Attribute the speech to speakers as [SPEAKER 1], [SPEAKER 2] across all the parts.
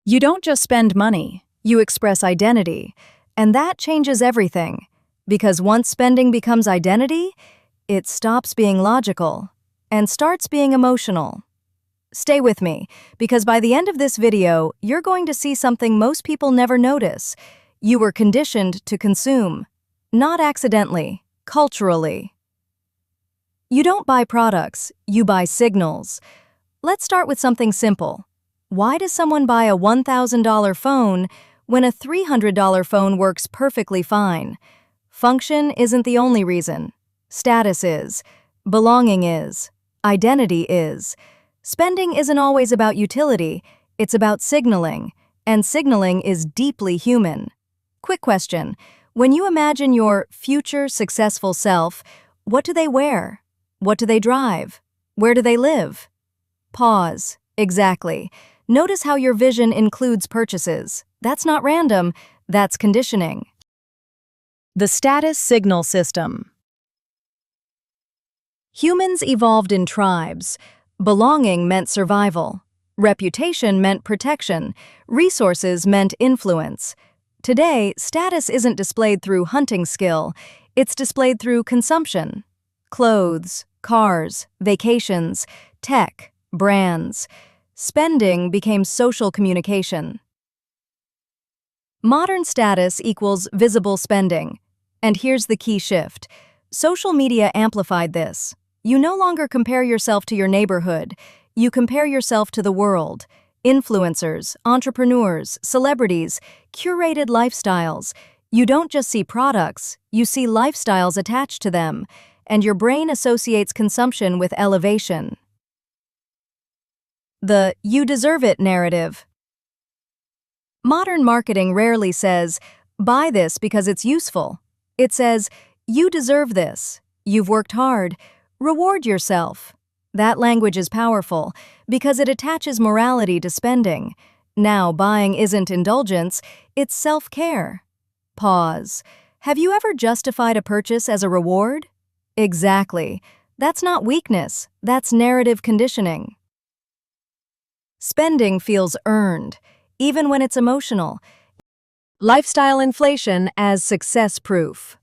[SPEAKER 1] You don't just spend money, you express identity, and that changes everything. Because once spending becomes identity, it stops being logical and starts being emotional. Stay with me, because by the end of this video, you're going to see something most people never notice. You were conditioned to consume, not accidentally, culturally. You don't buy products, you buy signals. Let's start with something simple. Why does someone buy a $1,000 phone when a $300 phone works perfectly fine? Function isn't the only reason. Status is. Belonging is. Identity is. Spending isn't always about utility, it's about signaling, and signaling is deeply human. Quick question. When you imagine your future successful self, what do they wear? What do they drive? Where do they live? Pause. Exactly. Notice how your vision includes purchases. That's not random, that's conditioning. The status signal system. Humans evolved in tribes. Belonging meant survival. Reputation meant protection. Resources meant influence. Today, status isn't displayed through hunting skill, it's displayed through consumption. Clothes, cars, vacations, tech, brands. Spending became social communication. Modern status equals visible spending. And here's the key shift. Social media amplified this. You no longer compare yourself to your neighborhood. You compare yourself to the world. Influencers, entrepreneurs, celebrities, curated lifestyles. You don't just see products, you see lifestyles attached to them. And your brain associates consumption with elevation. The "you deserve it" narrative. Modern marketing rarely says, "Buy this because it's useful." It says, "You deserve this. You've worked hard. Reward yourself." That language is powerful because it attaches morality to spending. Now, buying isn't indulgence, it's self-care. Pause. Have you ever justified a purchase as a reward? Exactly. That's not weakness, that's narrative conditioning. Spending feels earned, even when it's emotional. Lifestyle inflation as success proof.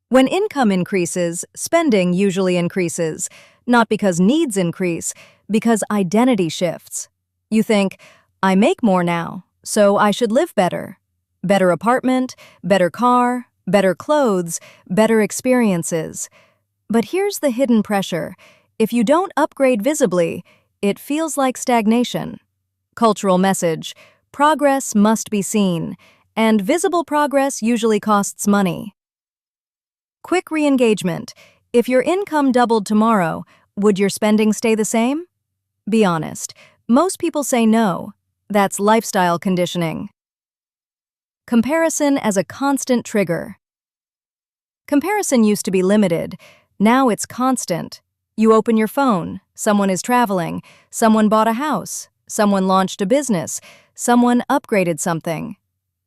[SPEAKER 1] When income increases, spending usually increases, not because needs increase, because identity shifts. You think, I make more now, so I should live better. Better apartment, better car, better clothes, better experiences. But here's the hidden pressure. If you don't upgrade visibly, it feels like stagnation. Cultural message: progress must be seen, and visible progress usually costs money. Quick re-engagement. If your income doubled tomorrow, would your spending stay the same? Be honest. Most people say no. That's lifestyle conditioning. Comparison as a constant trigger. Comparison used to be limited. Now it's constant. You open your phone, someone is traveling, someone bought a house, someone launched a business, someone upgraded something.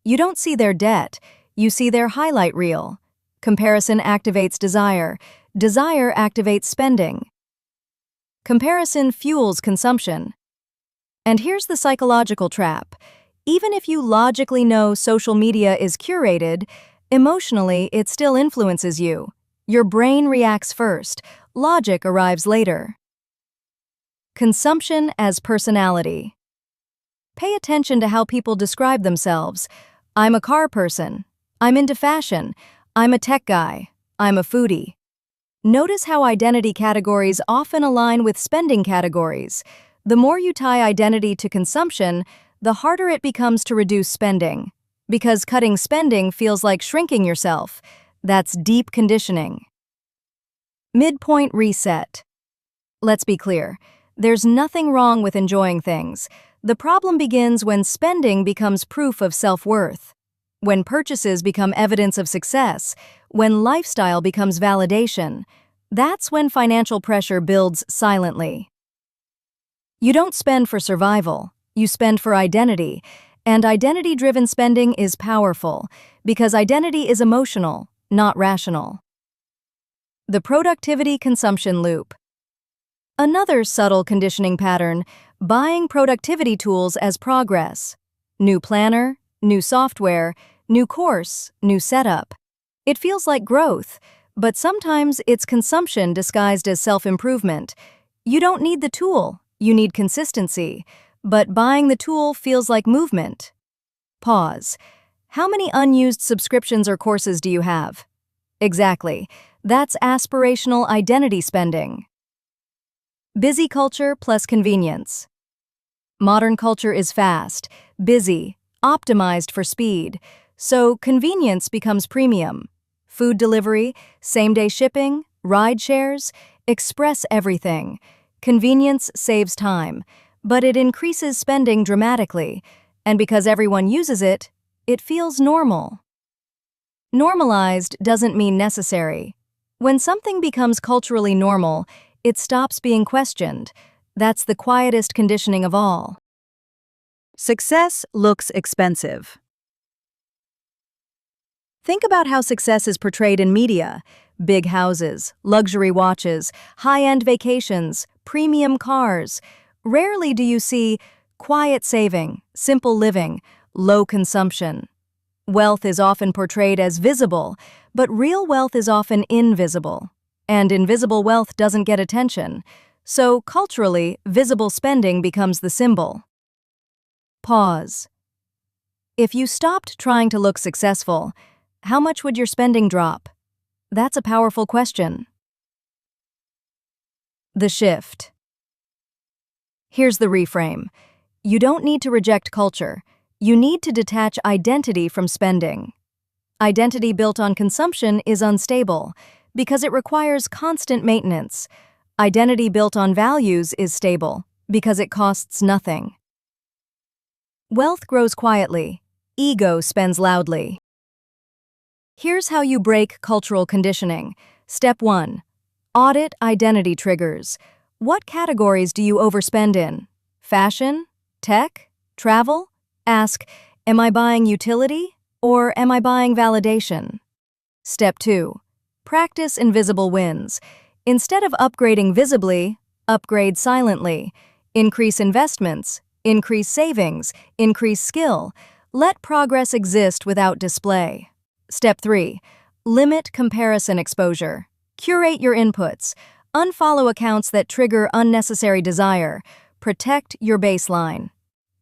[SPEAKER 1] You don't see their debt, you see their highlight reel. Comparison activates desire. Desire activates spending. Comparison fuels consumption. And here's the psychological trap. Even if you logically know social media is curated, emotionally it still influences you. Your brain reacts first. Logic arrives later. Consumption as personality. Pay attention to how people describe themselves. I'm a car person. I'm into fashion. I'm a tech guy. I'm a foodie. Notice how identity categories often align with spending categories. The more you tie identity to consumption, the harder it becomes to reduce spending. Because cutting spending feels like shrinking yourself. That's deep conditioning. Midpoint reset. Let's be clear. There's nothing wrong with enjoying things. The problem begins when spending becomes proof of self-worth. When purchases become evidence of success. When lifestyle becomes validation. That's when financial pressure builds silently. You don't spend for survival. You spend for identity. And identity-driven spending is powerful because identity is emotional, not rational. The productivity consumption loop. Another subtle conditioning pattern: Buying productivity tools as progress. New planner, new software, new course, new setup. It feels like growth, but sometimes it's consumption disguised as self-improvement. You don't need the tool, you need consistency, but buying the tool feels like movement. Pause. How many unused subscriptions or courses do you have? Exactly. That's aspirational identity spending. Busy culture plus convenience. Modern culture is fast, busy, optimized for speed, so convenience becomes premium. Food delivery, same-day shipping, ride shares, express everything. Convenience saves time, but it increases spending dramatically, and because everyone uses it, it feels normal. Normalized doesn't mean necessary. When something becomes culturally normal, it stops being questioned. That's the quietest conditioning of all. Success looks expensive. Think about how success is portrayed in media. Big houses, luxury watches, high-end vacations, premium cars. Rarely do you see quiet saving, simple living, low consumption. Wealth is often portrayed as visible, but real wealth is often invisible. And invisible wealth doesn't get attention. So, culturally, visible spending becomes the symbol. Pause. If you stopped trying to look successful, how much would your spending drop? That's a powerful question. The shift. Here's the reframe. You don't need to reject culture. You need to detach identity from spending. Identity built on consumption is unstable because it requires constant maintenance. Identity built on values is stable because it costs nothing. Wealth grows quietly. Ego spends loudly. Here's how you break cultural conditioning. Step 1. Audit identity triggers. What categories do you overspend in? Fashion? Tech? Travel? Ask, am I buying utility or am I buying validation? Step 2. Practice invisible wins. Instead of upgrading visibly, upgrade silently. Increase investments, increase savings, increase skill. Let progress exist without display. Step 3. Limit comparison exposure. Curate your inputs. Unfollow accounts that trigger unnecessary desire. Protect your baseline.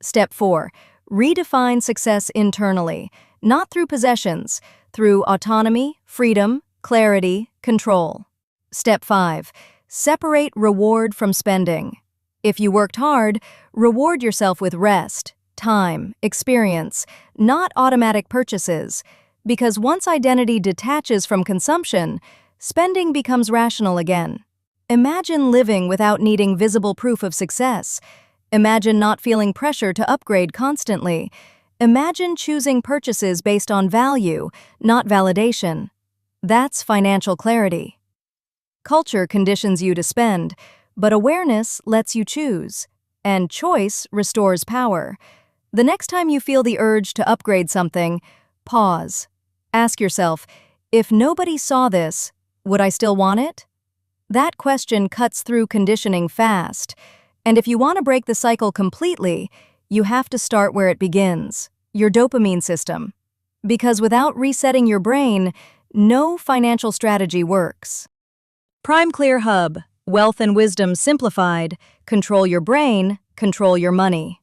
[SPEAKER 1] Step 4. Redefine success internally, not through possessions, through autonomy, freedom, clarity, control. Step 5. Separate reward from spending. If you worked hard, reward yourself with rest, time, experience, not automatic purchases. Because once identity detaches from consumption, spending becomes rational again. Imagine living without needing visible proof of success. Imagine not feeling pressure to upgrade constantly. Imagine choosing purchases based on value, not validation. That's financial clarity. Culture conditions you to spend, but awareness lets you choose. And choice restores power. The next time you feel the urge to upgrade something, pause. Ask yourself, if nobody saw this, would I still want it? That question cuts through conditioning fast. And if you want to break the cycle completely, you have to start where it begins, your dopamine system. Because without resetting your brain, no financial strategy works. Prime Clear Hub, Wealth and Wisdom Simplified. Control your brain, control your money.